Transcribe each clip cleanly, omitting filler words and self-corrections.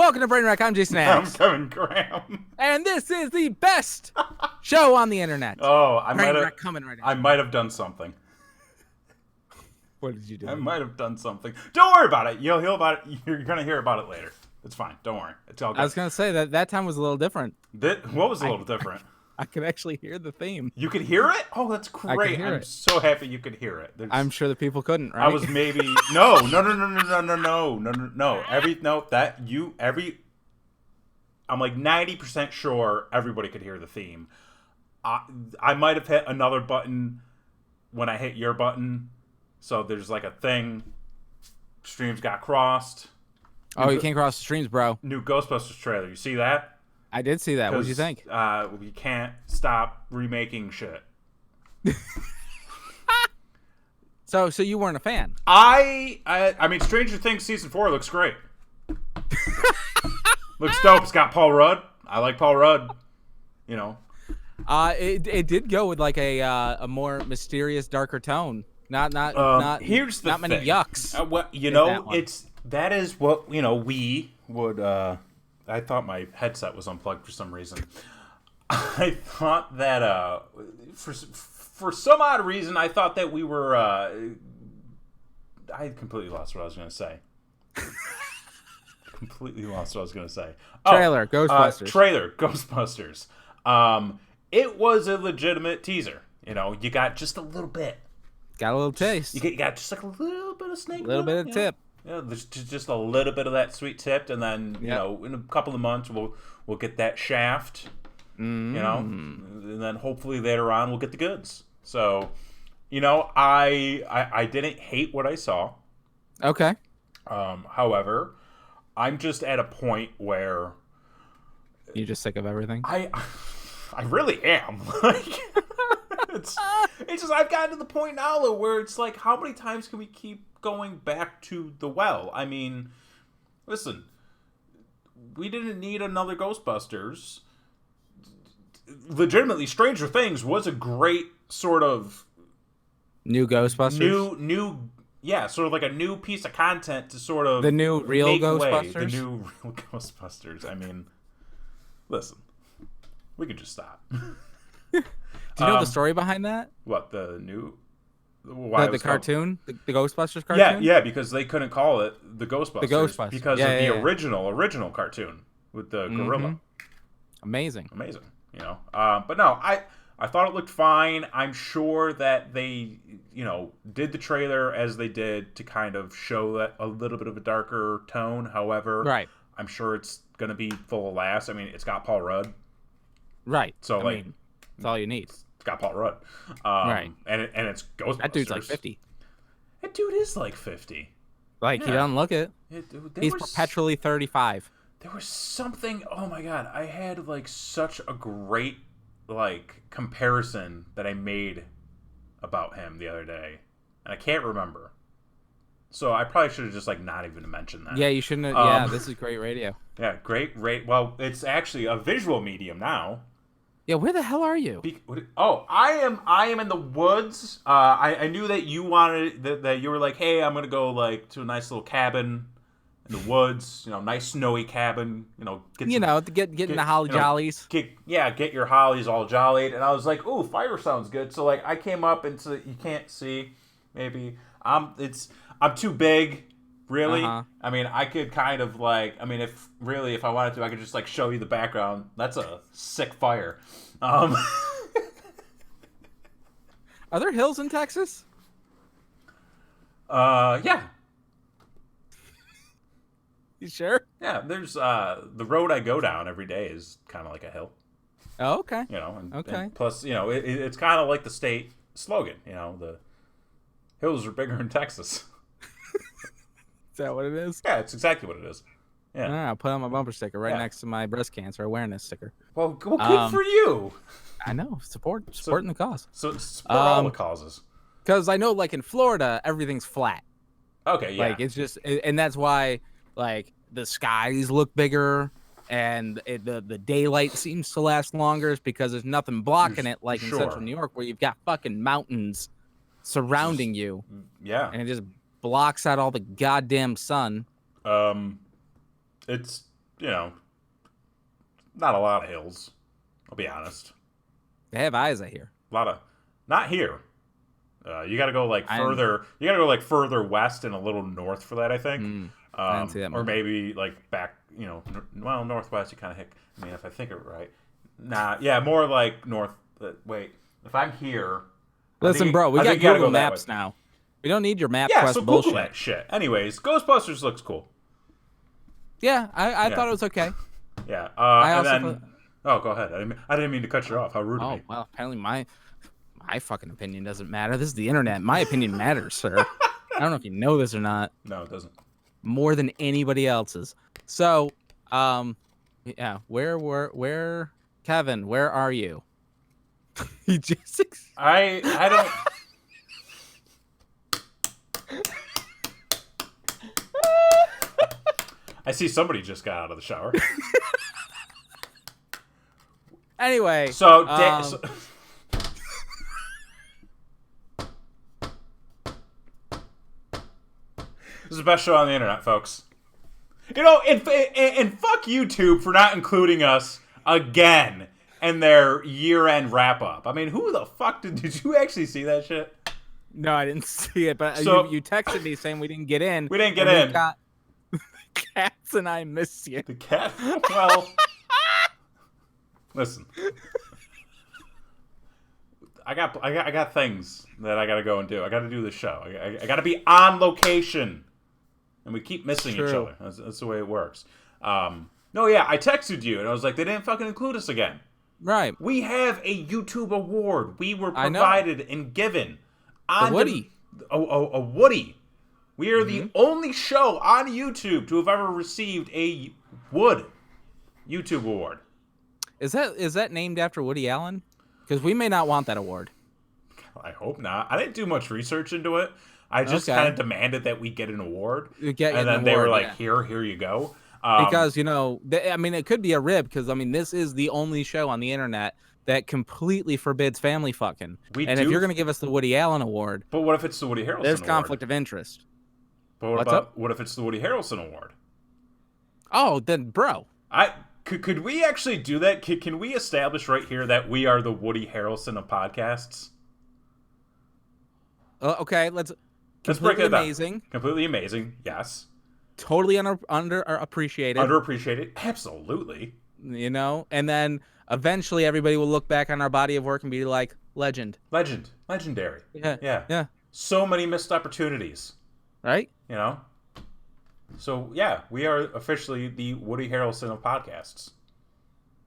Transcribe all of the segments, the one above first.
Welcome to Brain Wreck. I'm Jason I'm Adams. Kevin Graham. And this is the best show on the internet. Oh, I Brain might have Wreck coming right I now. might have done something. What did you do? I might have done something. Don't worry about it. You'll hear about it. You're gonna hear about it later. It's fine. Don't worry. It's all good. I was going to say that time was a little different. What was a little different? I could actually hear the theme. You could hear it? Oh, that's great. I could hear I'm it. so happy you could hear it. I'm sure the people couldn't, right? I was maybe no. I'm like 90% sure everybody could hear the theme. I might have hit another button when I hit your button, so there's like a thing. Streams got crossed. Oh, you can't cross the streams, bro. New Ghostbusters trailer. You see that? I did see that. What did you think? We can't stop remaking shit. So you weren't a fan? I mean, Stranger Things season 4 looks great. Looks dope. It's got Paul Rudd. I like Paul Rudd. You know. It did go with like a more mysterious, darker tone. Not here's the not many thing. yucks. That is what we would. I thought my headset was unplugged for some reason. I thought that for some odd reason I thought that we were. I completely lost what I was going to say. Trailer Ghostbusters. Trailer Ghostbusters. It was a legitimate teaser. You know, you got just a little bit. Got a little taste. You got just like a little bit of snake. A little bit of tip. Yeah, there's just a little bit of that sweet tip, and then you know, in a couple of months we'll get that shaft. You know, and then hopefully later on we'll get the goods. So, you know, I didn't hate what I saw. Okay. However, I'm just at a point where you're just sick of everything. I really am. Like, it's just I've gotten to the point now though, where it's like, how many times can we keep going back to the well? I mean, listen, we didn't need another Ghostbusters. Legitimately, Stranger Things was a great sort of new Ghostbusters. Sort of like a new piece of content to sort of the new real Ghostbusters. The new real Ghostbusters. I mean, listen, we could just stop. Do you know the story behind that? What, the new... The cartoon? The Ghostbusters cartoon? Yeah, because they couldn't call it the Ghostbusters. Because of the original cartoon with the gorilla. Amazing. You know, but no, I thought it looked fine. I'm sure that they, you know, did the trailer as they did to kind of show that a little bit of a darker tone. However, right. I'm sure it's going to be full of laughs. I mean, it's got Paul Rudd. Right. So, I mean, that's all you need. It's got Paul Rudd. Right. And it's Ghostbusters. That dude's like 50. That dude is like 50. Like, he doesn't look it. He's perpetually 35. There was something, oh my god, I had like such a great like comparison that I made about him the other day, and I can't remember. So I probably should have just like not even mentioned that. Yeah, you shouldn't have. Yeah, this is great radio. Yeah, great. Well, it's actually a visual medium now. Yeah, where the hell are you? I am in the woods. I knew that you wanted that you were like, hey, I'm gonna go like to a nice little cabin in the woods, you know, nice snowy cabin, you know, get in the holly jollies. Get your hollies all jollied. And I was like, ooh, fire sounds good. So like I came up and so you can't see, maybe I'm too big, really. I mean, I could kind of like, I mean, if I wanted to, I could just like show you the background. That's a sick fire. Are there hills in Texas? Yeah. You sure? Yeah, there's the road I go down every day is kind of like a hill. Oh, okay. You know, and plus, you know, it's kind of like the state slogan. You know, the hills are bigger in Texas. Is that what it is? Yeah, it's exactly what it is. Yeah, I'll put on my bumper sticker right next to my breast cancer awareness sticker. Well, good for you. I know, supporting the cause. So support all the causes. Because I know, like in Florida, everything's flat. Okay, yeah. Like it's just, and that's why. Like the skies look bigger, and the daylight seems to last longer, is because there's nothing blocking it, like in Central New York, where you've got fucking mountains surrounding you. Yeah, and it just blocks out all the goddamn sun. It's not a lot of hills. I'll be honest. They have eyes, I hear. A lot of, not here. You got to go like further. You got to go like further west and a little north for that, I think. I didn't see that or maybe like back, northwest. You kind of hit. I mean, if I think it right. Nah, yeah, more like north. Wait, if I'm here. Listen, bro, we got Google Maps now. We don't need your map quest so bullshit. Google that shit. Anyways, Ghostbusters looks cool. Yeah, I thought it was okay. Yeah. Go ahead. I didn't mean to cut you off. How rude of me. Oh, well, apparently my fucking opinion doesn't matter. This is the internet. My opinion matters, sir. I don't know if you know this or not. No, it doesn't. More than anybody else's. So, yeah, where, Kevin, where are you? He just... I don't... I see somebody just got out of the shower. Anyway. So this is the best show on the internet, folks. And fuck YouTube for not including us again in their year-end wrap-up. I mean, who the fuck did you actually see that shit? No, I didn't see it, but you texted me saying we didn't get in. We didn't get in. The cats and I miss you. The cat? Well, listen. I got things that I got to go and do. I got to do the show. I got to be on location. And we keep missing each other. That's the way it works. No, yeah, I texted you, and I was like, they didn't fucking include us again. Right. We have a YouTube award. We were provided and given. A Woody. A Woody. We are the only show on YouTube to have ever received a Wood YouTube award. Is that named after Woody Allen? Because we may not want that award. I hope not. I didn't do much research into it. I just kind of demanded that we get an award. And then they were like, here you go. Because, it could be a rib because, this is the only show on the internet that completely forbids family fucking. If you're going to give us the Woody Allen award. But what if it's the Woody Harrelson award? There's conflict of interest. But what if it's the Woody Harrelson award? Oh, then, bro. Could we actually do that? Can we establish right here that we are the Woody Harrelson of podcasts? Okay, let's break it down. Amazing. Completely amazing, yes. Totally underappreciated. Underappreciated, absolutely. And then eventually everybody will look back on our body of work and be like, legendary. Yeah. So many missed opportunities. Right? So, yeah, we are officially the Woody Harrelson of podcasts.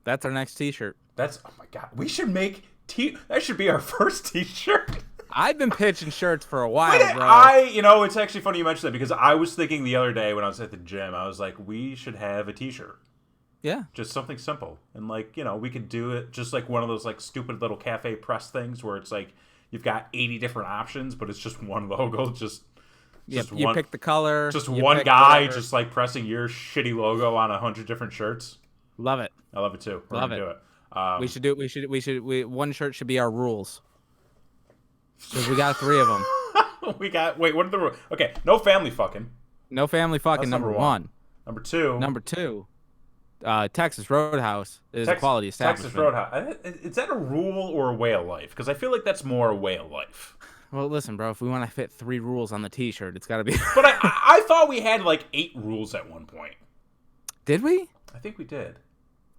That's our next t-shirt. Oh my God. We should make that should be our first t-shirt. I've been pitching shirts for a while, bro. It's actually funny you mentioned that because I was thinking the other day when I was at the gym, I was like, we should have a t-shirt. Yeah. Just something simple. And we could do it just like one of those like stupid little cafe press things where it's like you've got 80 different options, but it's just one logo, you pick the color. Just one guy just like pressing your shitty logo on 100 different shirts. Love it. I love it too. We're gonna do it. We should do it. One shirt should be our rules. Because we got 3 of them. What are the rules? Okay, no family fucking. No family fucking, number one. Number two. Texas Roadhouse is a quality establishment. Texas Roadhouse. Is that a rule or a way of life? Because I feel like that's more a way of life. Well, listen, bro, if we want to fit 3 rules on the t-shirt, it's got to be... But I thought we had like 8 rules at one point. Did we? I think we did.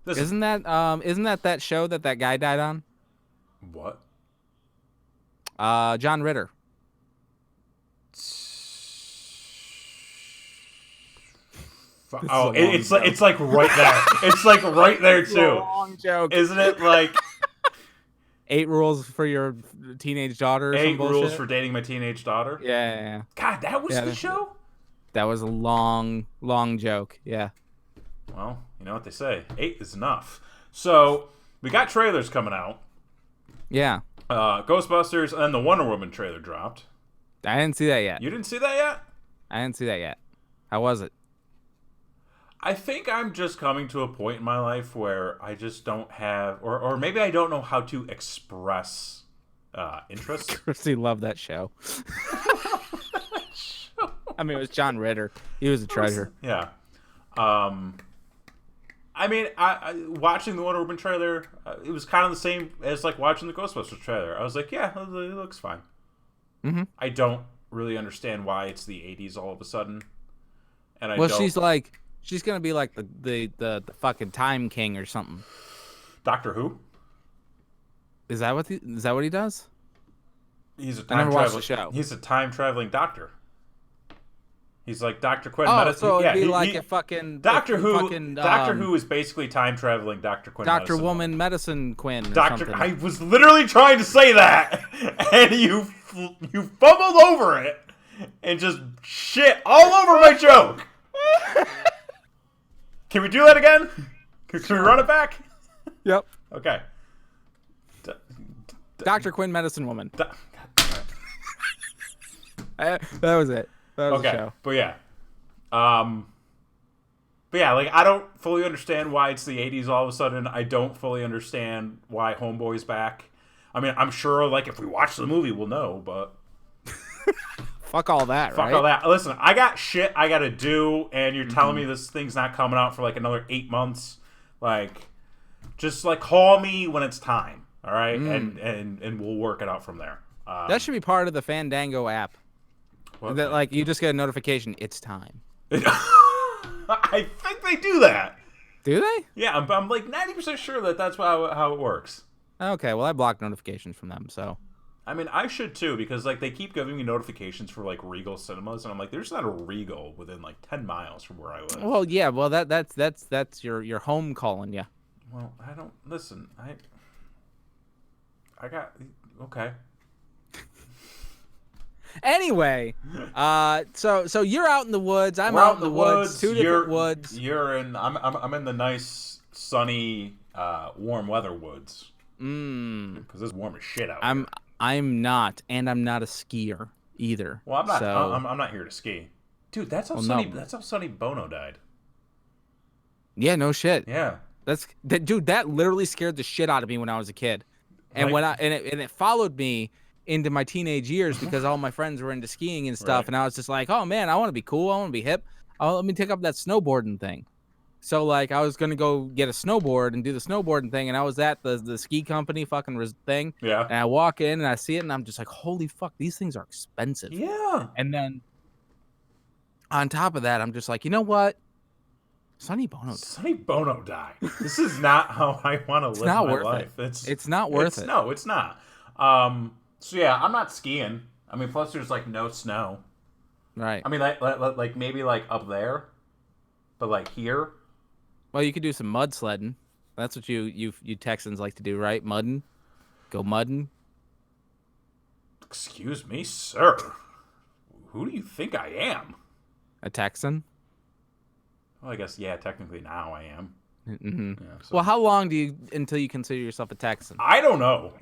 Isn't that show that guy died on? What? John Ritter. It's like right there. It's like right there too. Long joke, isn't it? Like 8 rules for your teenage daughter. 8 rules for dating my teenage daughter. Yeah. God, that was the show. That was a long joke. Yeah. Well, you know what they say. 8 is enough. So we got trailers coming out. Yeah. Ghostbusters and then the Wonder Woman trailer dropped. I didn't see that yet. You didn't see that yet? I didn't see that yet. How was it? I think I'm just coming to a point in my life where I just don't have, or maybe I don't know how to express interest. Christy loved that show. I mean, it was John Ritter. He was a treasure. Yeah. I mean, I watching the Wonder Woman trailer, it was kind of the same as like watching the Ghostbusters trailer. I was like, yeah, it looks fine. Mm-hmm. I don't really understand why it's the 80s all of a sudden. And she's gonna be like the fucking Time King or something. Doctor Who? Is that what he does? He's a I never watched the show. He's a time traveling doctor. He's like Dr. Quinn. So it'd be like a fucking Doctor Who. Fucking, Doctor Who is basically time traveling Dr. Quinn. Doctor Woman Medicine Quinn. I was literally trying to say that, and you fumbled over it and just shit all over my joke. Can we do that again? Can we run it back? Yep. Okay. Dr. Quinn, Medicine Woman. That was it. That was the show. But yeah, like I don't fully understand why it's the 80s all of a sudden. I don't fully understand why Homeboy's back. I mean, I'm sure like if we watch the movie we'll know, but fuck all that, Fuck all that. Listen, I got shit I gotta do, and you're telling me this thing's not coming out for like another 8 months. Like, just like call me when it's time. All right, and we'll work it out from there. That should be part of the Fandango app. That like you just get a notification. It's time. I think they do that. Do they? Yeah, I'm like 90% sure that's how it works. Okay, well I block notifications from them, so. I mean, I should too because like they keep giving me notifications for like Regal Cinemas, and I'm like, there's not a Regal within like 10 miles from where I live. Well, yeah, well that's your home calling you. Well, I don't listen. I got okay. Anyway, so you're out in the woods. I'm out in the woods. Two different woods. You're in. I'm in the nice, sunny, warm weather woods. Because it's warm as shit out here. I'm not, and I'm not a skier either. Well, I'm not. So... I'm not here to ski, dude. That's how Sonny. No. That's how Sonny Bono died. Yeah, no shit. Yeah. Dude. That literally scared the shit out of me when I was a kid, and it followed me into my teenage years because all my friends were into skiing and stuff, and I was just like, oh man, I want to be cool. I want to be hip. Let me take up that snowboarding thing. So like I was gonna go get a snowboard and do the snowboarding thing, and I was at the ski company fucking thing. Yeah. And I walk in and I see it, and I'm just like, holy fuck, these things are expensive. Yeah. And then on top of that, I'm just like, you know what? Sonny Bono died. This is not how I want to live my life. It's not worth it. No, it's not. So yeah, I'm not skiing. I mean, plus there's like no snow. Right. I mean, like maybe like up there, but like here. Well, you could do some mud sledding. That's what you Texans like to do, right? Mudding. Go mudding. Excuse me, sir. Who do you think I am? A Texan? Well, I guess, yeah, technically now I am. Mm-hmm. Yeah, so. Well, how long until you consider yourself a Texan? I don't know.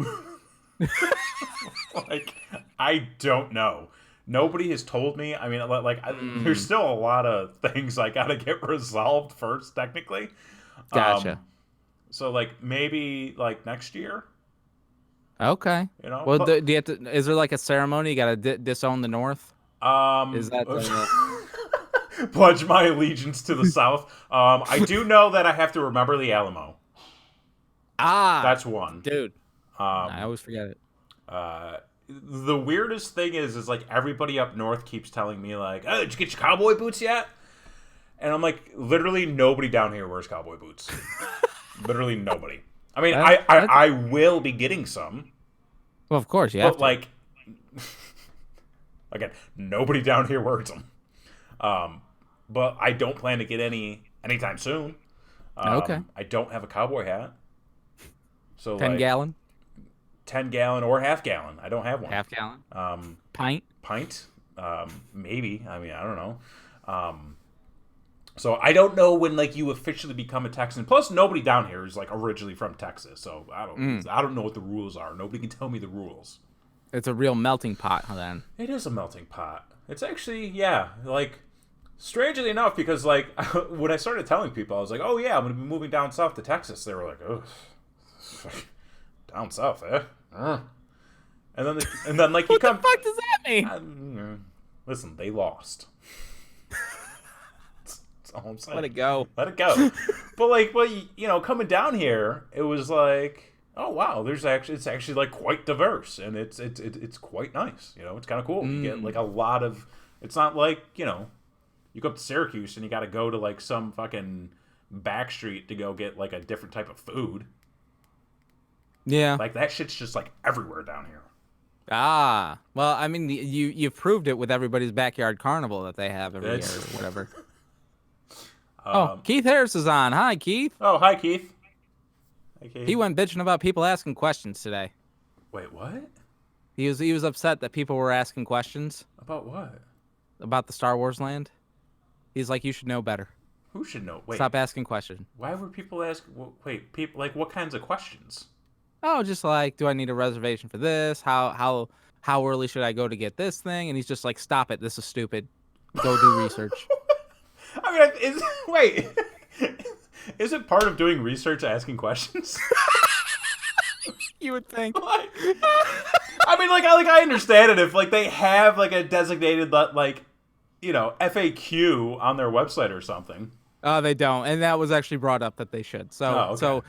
Like, I don't know. Nobody has told me. I mean, like, there's still a lot of things I gotta get resolved first, technically. Gotcha. So, like, maybe, like, next year. Okay. You know? Well, do you have to, is there, like, a ceremony? You gotta disown the North? Is that pledge my allegiance to the South? I do know that I have to remember the Alamo. That's one. Dude. I always forget it. The weirdest thing is like everybody up north keeps telling me like, oh, did you get your cowboy boots yet? And I'm like, literally nobody down here wears cowboy boots. Literally nobody. I mean, I will be getting some. Well, of course, yeah. But like, again, nobody down here wears them. But I don't plan to get any anytime soon. Okay. I don't have a cowboy hat. So 10 gallon? 10 gallon or half gallon. I don't have one. Half gallon? Pint? Maybe. I mean, I don't know. So I don't know when like you officially become a Texan. Plus, nobody down here is like originally from Texas, so I don't know what the rules are. Nobody can tell me the rules. It's a real melting pot, then. It is a melting pot. It's actually, yeah, like strangely enough, because like when I started telling people, I was like, oh yeah, I'm gonna be moving down south to Texas. They were like, oh. Down south, eh? And then like you come. What the fuck does that mean? Listen, they lost. That's all I'm saying. Let it go. Let it go. But coming down here, it was like, oh wow, it's actually like quite diverse, and it's quite nice. It's kind of cool. You get like a lot of. It's not like you go up to Syracuse and you got to go to like some fucking back street to go get like a different type of food. Yeah, like that shit's just like everywhere down here. Ah, well, I mean, you've proved it with everybody's backyard carnival that they have every year or whatever. Keith Harris is on. Hi, Keith. Oh, hi, Keith. Hi, Keith. He went bitching about people asking questions today. Wait, what? He was upset that people were asking questions. About what? About the Star Wars land. He's like, you should know better. Who should know? Wait. Stop asking questions. Why would people ask? Wait, people like what kinds of questions? Oh, just like, do I need a reservation for this? How early should I go to get this thing? And he's just like, stop it. This is stupid. Go do research. I mean, is it part of doing research asking questions? You would think. I mean, I understand it if like they have like a designated FAQ on their website or something. Oh, they don't, and that was actually brought up that they should. So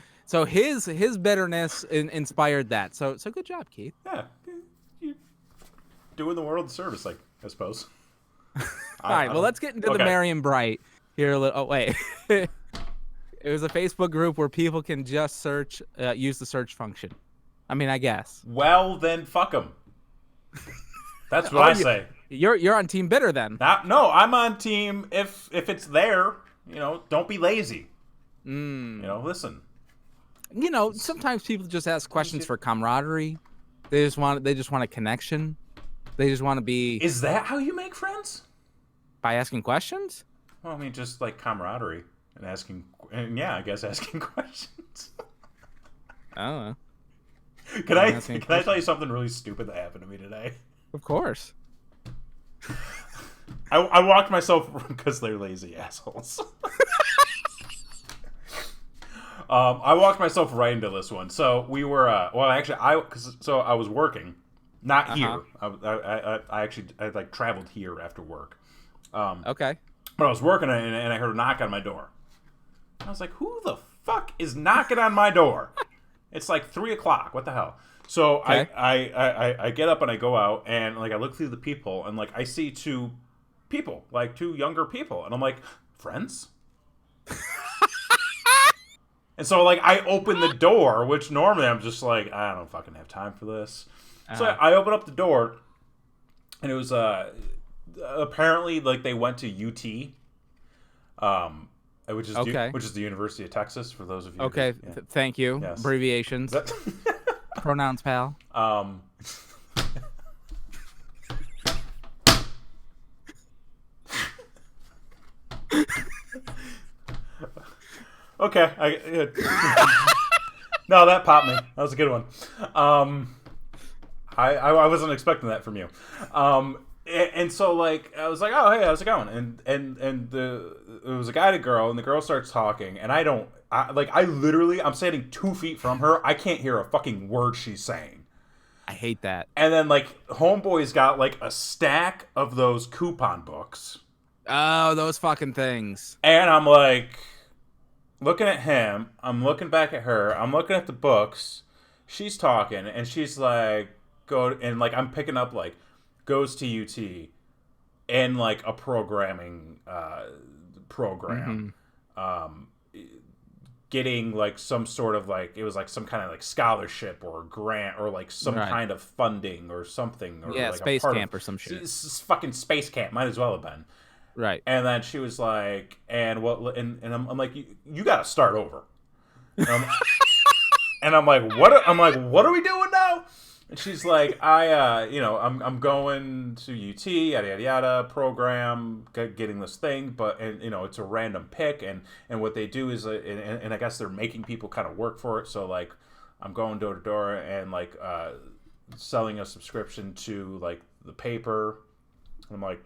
his bitterness inspired that. So good job, Keith. Yeah, you doing the world a service, I suppose. All right, well, let's get into the Merriam Bright here. Oh wait, it was a Facebook group where people can just search, use the search function. I mean, I guess. Well, then fuck them. That's what I say. You're on Team Bitter then. No, I'm on Team if it's there. Don't be lazy. Listen. Sometimes people just ask questions for camaraderie. They just want a connection. They just want to be. Is that how you make friends? By asking questions? Well, I mean, just like camaraderie and I guess asking questions. I don't know. Can I tell you something really stupid that happened to me today? Of course. I walked myself because they're lazy assholes. I walked myself right into this one. So we were, I was working, not here. I like traveled here after work. Okay. But I was working and I heard a knock on my door. I was like, who the fuck is knocking on my door? It's like 3:00. What the hell? So okay. I get up and I go out and like I look through the people and like I see two people, like two younger people, and I'm like, friends? And so like I open the door, which normally I'm just like, I don't fucking have time for this. So I open up the door and it was apparently like they went to UT. Which is the University of Texas, for those of you. Okay, thank you. Yes. Abbreviations. Pronouns, pal. Okay. No, that popped me. That was a good one. I wasn't expecting that from you. And so like I was like, oh hey, how's it going? And it was a guy and a girl, and the girl starts talking, and I'm standing 2 feet from her. I can't hear a fucking word she's saying. I hate that. And then like homeboy's got like a stack of those coupon books. Oh, those fucking things. And I'm like looking at him. I'm looking back at her. I'm looking at the books. She's talking, and she's like, I'm picking up like. Goes to UT and like a programming program, getting like some sort of like it was like some kind of like scholarship or grant or like some kind of funding or something or like space camp or some shit. It's fucking space camp, might as well have been. Right. And then she was like, and I'm like, you got to start over. And I'm like, what are we doing now? And she's like, I'm going to UT, yada yada yada, program, getting this thing, but it's a random pick, and what they do is, and I guess they're making people kind of work for it. So like, I'm going door to door and like selling a subscription to like the paper. I'm like,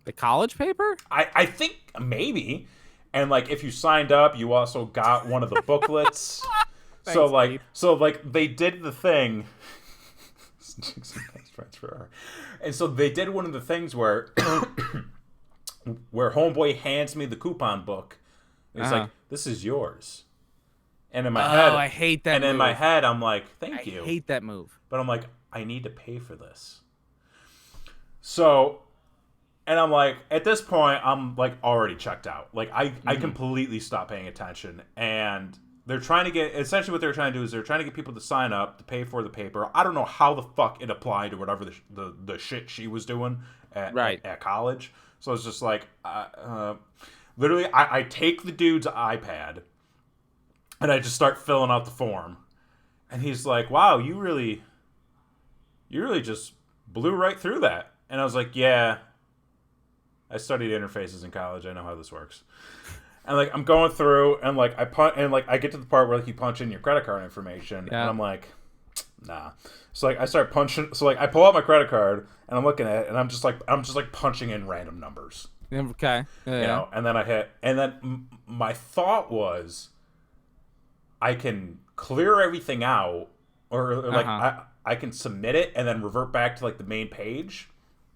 the college paper? I think maybe, and like if you signed up, you also got one of the booklets. Thanks, so they did the thing. And so they did one of the things where where homeboy hands me the coupon book. He's like, "This is yours." And in my head, I hate that. And move. in my head, I'm like, "Thank you." I hate that move. But I'm like, I need to pay for this. So, and I'm like, at this point, I'm like already checked out. Like I completely stopped paying attention. And they're trying to get, essentially what they're trying to do is they're trying to get people to sign up to pay for the paper. I don't know how the fuck it applied to whatever the shit she was doing at college. So it's just like, literally, I take the dude's iPad and I just start filling out the form. And he's like, "Wow, you really just blew right through that." And I was like, "Yeah, I studied interfaces in college. I know how this works." And like I'm going through, and like I get to the part where like you punch in your credit card information, and I'm like, "Nah." So like I start punching. So like I pull out my credit card, and I'm looking at it, and I'm just like punching in random numbers. Okay. You know, and then I hit, and then my thought was, I can clear everything out, or like I can submit it and then revert back to like the main page,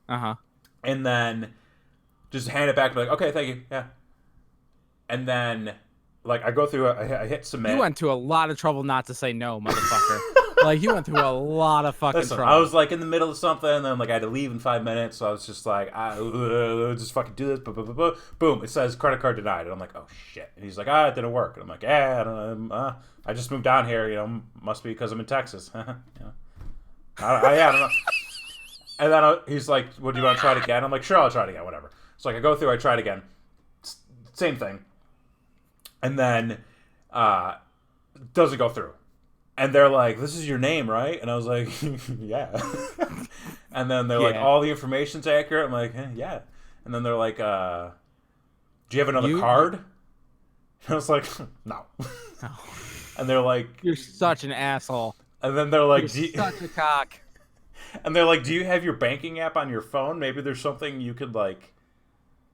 and then just hand it back and be like, "Okay, thank you, yeah." And then like I go through, I hit submit. You went to a lot of trouble not to say no, motherfucker. Like you went through a lot of fucking trouble. I was like in the middle of something, and then like I had to leave in 5 minutes, so I was just like, just fucking do this. Boom! It says credit card denied, and I'm like, "Oh shit!" And he's like, "It didn't work." And I'm like, "Yeah, I don't know. I just moved down here. You know, must be because I'm in Texas." You know? I don't know. And then he's like, "Well, do you want to try it again?" I'm like, "Sure, I'll try it again. Whatever." So like I go through, I try it again, same thing, and then doesn't go through. And they're like, "This is your name, right?" And I was like, "Yeah." And then they're like, "All the information's accurate." I'm like, "Yeah." And then they're like, "Do you have another card?" And I was like, "No." And they're like, "You're such an asshole." And then they're like, "You're such a cock." And they're like, "Do you have your banking app on your phone? Maybe there's something you could like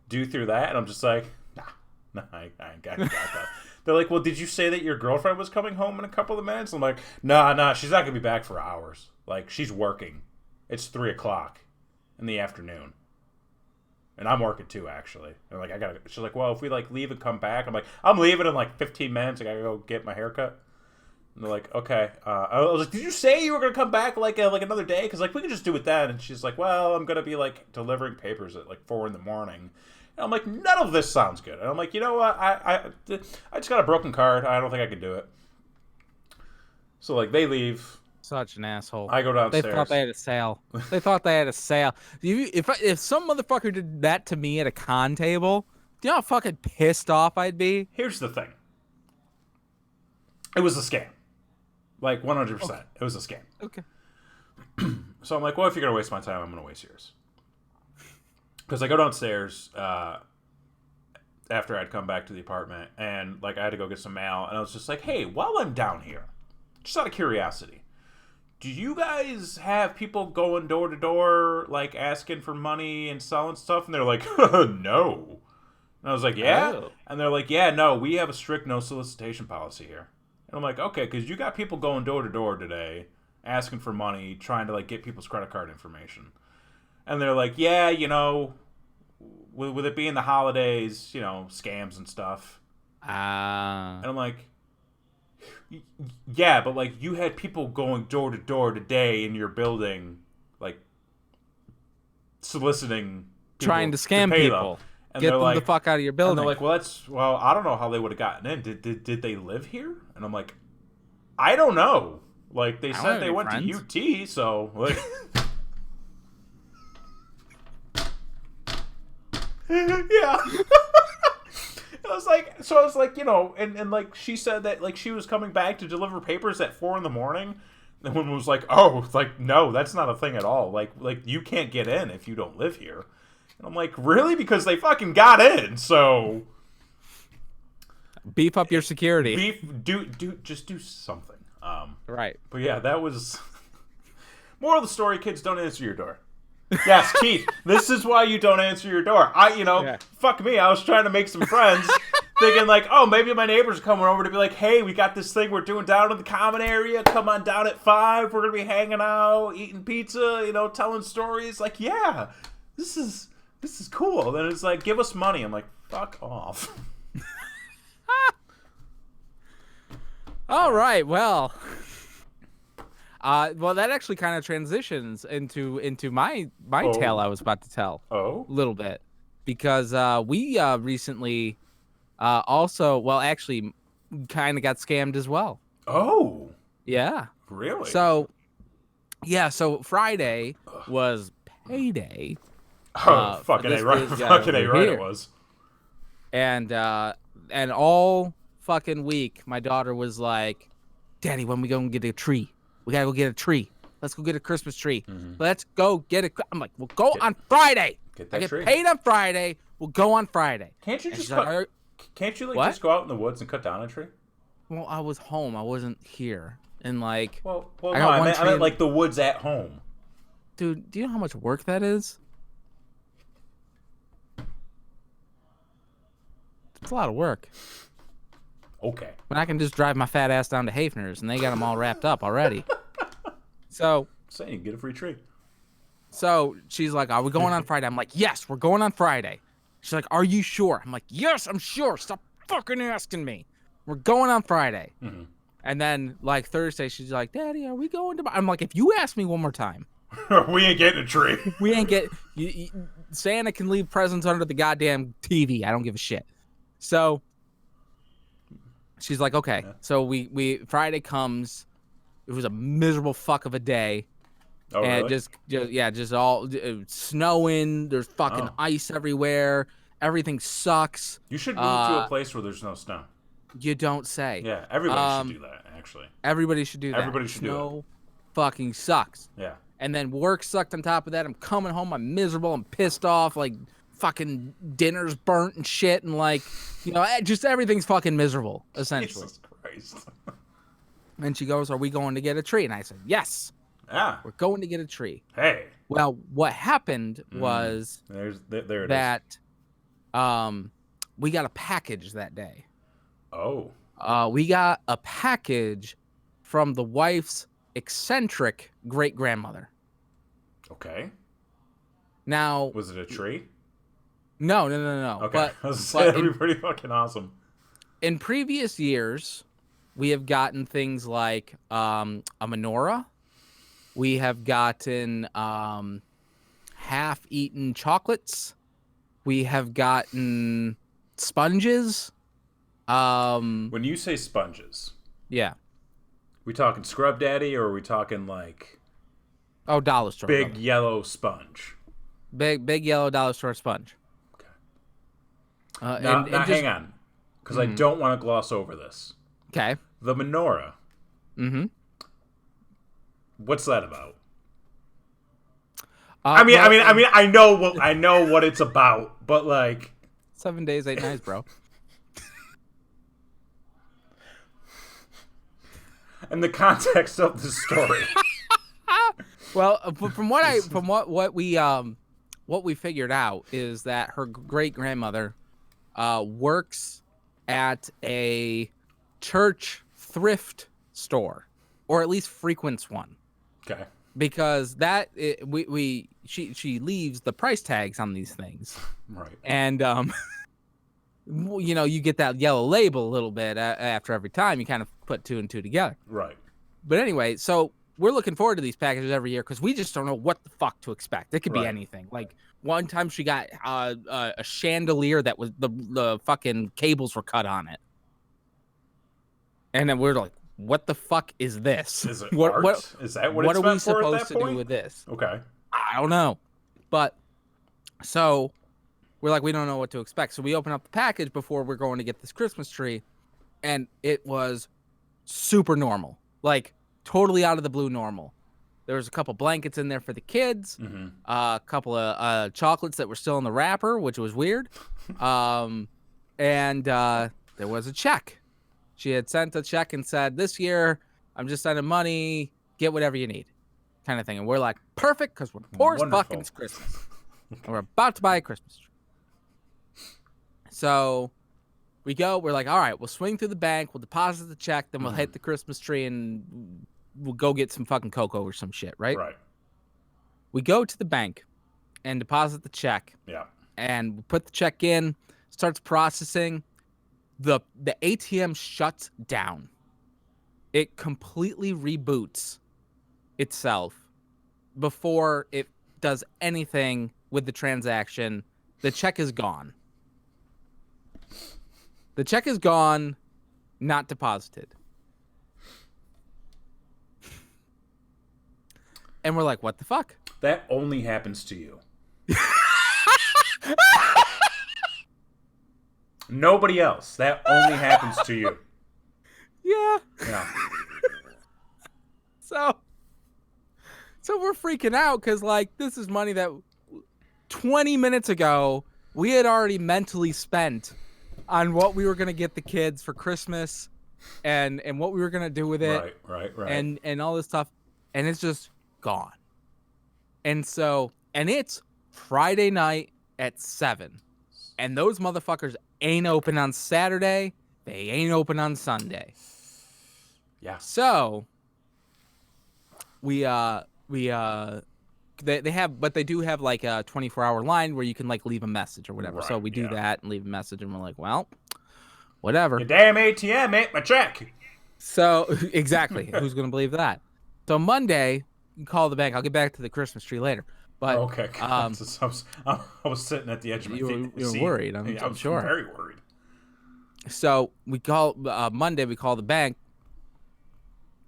do through that." And I'm just like, nah, I ain't got that. They're like, "Well, did you say that your girlfriend was coming home in a couple of minutes?" I'm like, nah, she's not gonna be back for hours. Like, she's working. It's 3:00 in the afternoon, and I'm working too, actually. And like, she's like, "Well, if we like leave and come back," I'm like, "I'm leaving in like 15 minutes. I gotta go get my haircut." And they're like, "Okay." I was like, "Did you say you were gonna come back like another day? Because like we could just do it then." And she's like, "Well, I'm gonna be like delivering papers at like 4 a.m. And I'm like, none of this sounds good. And I'm like, you know what? I just got a broken card. I don't think I can do it. So like they leave. Such an asshole. I go downstairs. They thought they had a sale. If some motherfucker did that to me at a con table, do you know how fucking pissed off I'd be? Here's the thing. It was a scam. Like 100%. Okay. It was a scam. Okay. So I'm like, well, if you're gonna waste my time, I'm gonna waste yours. Because I go downstairs after I'd come back to the apartment, and like I had to go get some mail, and I was just like, "Hey, while I'm down here, just out of curiosity, do you guys have people going door to door, like asking for money and selling stuff?" And they're like, "No." And I was like, "Yeah?" Oh. And they're like, "Yeah, no, we have a strict no solicitation policy here." And I'm like, "Okay, because you got people going door to door today, asking for money, trying to like get people's credit card information." And they're like, "Yeah, you know, with it being the holidays, you know, scams and stuff." And I'm like, "Yeah, but like you had people going door to door today in your building, like soliciting people trying to scam people. And get them like, the fuck out of your building." And they're like, well, I don't know how they would have gotten in. Did they live here?" And I'm like, "I don't know. Like they said they went to UT, so like." Yeah. I was like, you know, and like she said that like she was coming back to deliver papers at 4 a.m. And one was like, "Oh, it's like, no, that's not a thing at all. Like you can't get in if you don't live here." And I'm like, "Really?" Because they fucking got in, so beef up your security. Just do something. Right. But yeah, that was moral of the story, kids, don't answer your door. Yes, Keith, this is why you don't answer your door. Fuck me, I was trying to make some friends, thinking like, oh, maybe my neighbors are coming over to be like, "Hey, we got this thing we're doing down in the common area. Come on down at 5. We're going to be hanging out, eating pizza, you know, telling stories." Like, yeah, this is this is cool. Then it's like, give us money. I'm like, fuck off. All right, well, that actually kind of transitions into my tale I was about to tell. Oh, a little bit, because we recently actually kind of got scammed as well. Oh, yeah, really? So Friday was payday. Oh, fucking A right, fucking A right it was. And all fucking week, my daughter was like, "Daddy, when we go and get a tree? We gotta go get a tree. Let's go get a Christmas tree. Let's go get it." I'm like, "We'll go on Friday. I get paid on Friday. We'll go on Friday." Can't you just just go out in the woods and cut down a tree? Well, I was home. I wasn't here. And like, I meant like the woods at home. Dude, do you know how much work that is? It's a lot of work. Okay. But I can just drive my fat ass down to Hafner's, and they got them all wrapped up already. So, saying you get a free tree. So she's like, "Are we going on Friday?" I'm like, "Yes, we're going on Friday." She's like, "Are you sure?" I'm like, "Yes, I'm sure. Stop fucking asking me. We're going on Friday." And then like Thursday, she's like, "Daddy, are we going to?" I'm like, "If you ask me one more time, we ain't getting a tree. We ain't get. Santa can leave presents under the goddamn TV. I don't give a shit." So she's like, "Okay." Yeah. So we Friday comes. It was a miserable fuck of a day. Oh, and really? just all snowing. There's fucking ice everywhere. Everything sucks. You should move to a place where there's no snow. You don't say. Yeah, everybody should do that, actually. Everybody should do that. Everybody should do it. Snow fucking sucks. Yeah. And then work sucked on top of that. I'm coming home. I'm miserable. I'm pissed off. Like, fucking dinner's burnt and shit. And, like, just everything's fucking miserable, essentially. Jesus Christ. And she goes, "Are we going to get a tree?" And I said, "Yes. Yeah. We're going to get a tree." Hey. Well, what happened was there it that we got a package that day. Oh. We got a package from the wife's eccentric great-grandmother. Okay. Now, was it a tree? No. Okay. That'd be pretty fucking awesome. In previous years, we have gotten things like a menorah. We have gotten half-eaten chocolates. We have gotten sponges. When you say sponges, yeah, we talking Scrub Daddy, or are we talking like dollar store big yellow sponge? Big yellow dollar store sponge. Okay. Now hang on, because I don't want to gloss over this. Okay. The menorah. Mm-hmm. What's that about? I know what it's about, but like 7 days, 8 nights, bro. And the context of the story. Well, from what we figured out is that her great grandmother works at a church thrift store, or at least frequents one. Okay. Because she leaves the price tags on these things, right? And you get that yellow label a little bit after every time. You kind of put two and two together, right? But anyway, so we're looking forward to these packages every year because we just don't know what the fuck to expect. It could be anything. Like one time she got a chandelier that was the fucking cables were cut on it, and then we're like, "What the fuck is this? Is it art? Is that what it's meant for at that point? What are we supposed to do with this?" Okay. I don't know. But so we're like, we don't know what to expect. So we open up the package before we're going to get this Christmas tree, and it was super normal. Like totally out of the blue normal. There was a couple blankets in there for the kids, a couple of chocolates that were still in the wrapper, which was weird. And there was a check. She had sent a check and said, "This year, I'm just sending money. Get whatever you need," kind of thing. And we're like, perfect, because we're poor as fuck and it's Christmas. And we're about to buy a Christmas tree. So we go. We're like, all right, we'll swing through the bank. We'll deposit the check. Then we'll hit the Christmas tree and we'll go get some fucking cocoa or some shit, right? Right. We go to the bank, and deposit the check. Yeah. And we put the check in, starts processing. The ATM shuts down. It completely reboots itself before it does anything with the transaction. The check is gone. The check is gone, not deposited. And we're like, what the fuck? That only happens to you. Nobody else. That only happens to you. Yeah. Yeah. So we're freaking out because, like, this is money that 20 minutes ago we had already mentally spent on what we were going to get the kids for Christmas and what we were going to do with it. Right. And all this stuff. And it's just gone. And it's Friday night at 7. And those motherfuckers ain't open on Saturday. They ain't open on Sunday. Yeah. So they do have like a 24-hour line where you can like leave a message or whatever. Right, so we do that and leave a message, and we're like, well, whatever. Your damn ATM ate my check. So exactly. Who's gonna believe that? So Monday, you call the bank. I'll get back to the Christmas tree later. But okay. I was sitting at the edge of my seat. You were worried. I'm sure. Very worried. So we call Monday. We call the bank.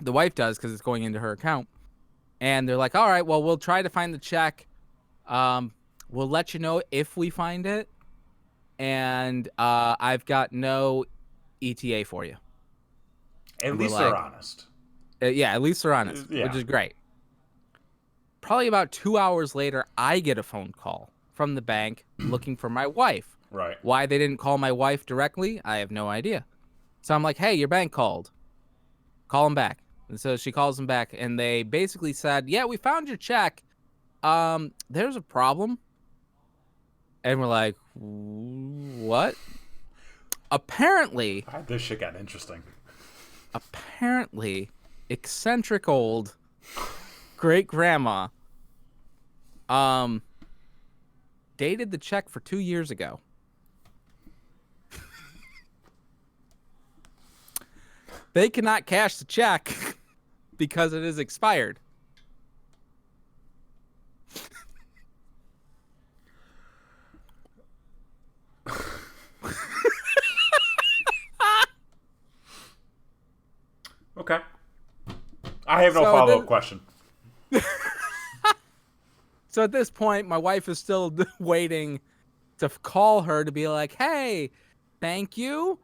The wife does because it's going into her account, and they're like, "All right, well, we'll try to find the check. We'll let you know if we find it, and I've got no ETA for you." At least they're honest. Yeah, at least they're honest, which is great. Probably about 2 hours later, I get a phone call from the bank looking for my wife. Right. Why they didn't call my wife directly, I have no idea. So I'm like, hey, your bank called. Call them back. And so she calls them back, and they basically said, yeah, we found your check. There's a problem. And we're like, what? Apparently... This shit got interesting. Apparently, eccentric old great-grandma dated the check for 2 years ago. They cannot cash the check because it is expired. Okay. I have no follow-up question. So at this point, my wife is still waiting to call her to be like, hey, thank you.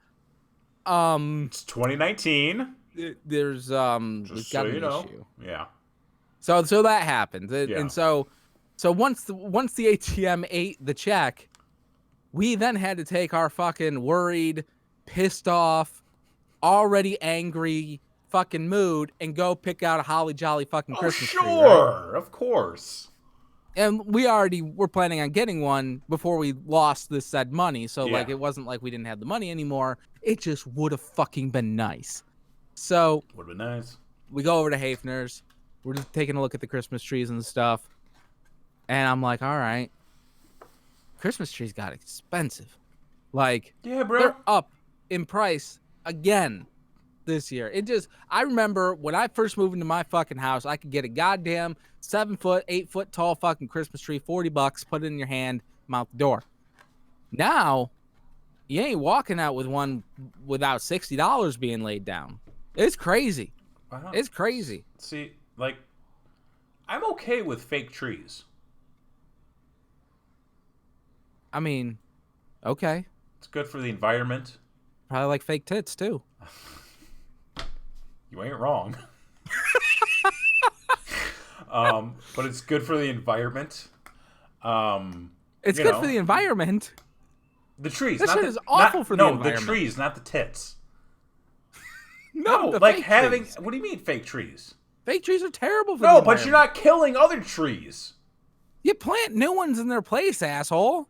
It's 2019. There's Just got so an you know. issue. Yeah. So that happens. And so once the ATM ate the check, we then had to take our fucking worried, pissed off, already angry fucking mood and go pick out a holly jolly fucking Christmas tree. Sure, right? Of course. And we already were planning on getting one before we lost this said money. So like, it wasn't like we didn't have the money anymore. It just would have fucking been nice. So would have been nice. We go over to Hafner's. We're just taking a look at the Christmas trees and stuff. And I'm like, all right, Christmas trees got expensive. Like, yeah, bro, they're up in price again this year. I remember when I first moved into my fucking house, I could get a goddamn 7-foot, 8-foot tall fucking Christmas tree, $40, put it in your hand, come out the door. Now, you ain't walking out with one without $60 being laid down. It's crazy. It's crazy. See, like, I'm okay with fake trees. I mean, okay. It's good for the environment. Probably like fake tits, too. You ain't wrong. But it's good for the environment. It's good for the environment. The trees. That shit is awful for the environment. No, the trees, not the tits. No, like having... Trees. What do you mean fake trees? Fake trees are terrible for the environment. No, but you're not killing other trees. You plant new ones in their place, asshole.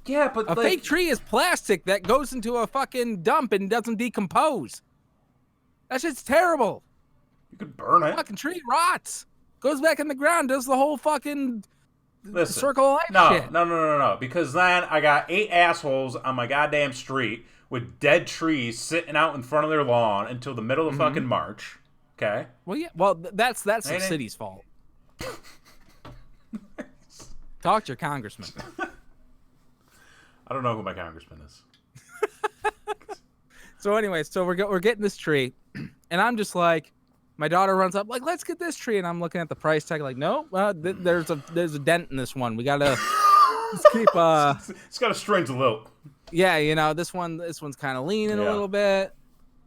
Yeah, but a fake tree is plastic that goes into a fucking dump and doesn't decompose. That shit's terrible. You could burn it. Fucking tree rots. Goes back in the ground, does the whole fucking Listen, circle of life shit. No. Because then I got 8 assholes on my goddamn street with dead trees sitting out in front of their lawn until the middle of fucking March. Okay. Well, yeah. Well, that's the city's fault. Talk to your congressman. I don't know who my congressman is. So anyway, we're getting this tree, and I'm just like, my daughter runs up like, let's get this tree, and I'm looking at the price tag like, no, there's a dent in this one. We gotta keep It's got a strange look. Yeah, this one's kind of leaning a little bit.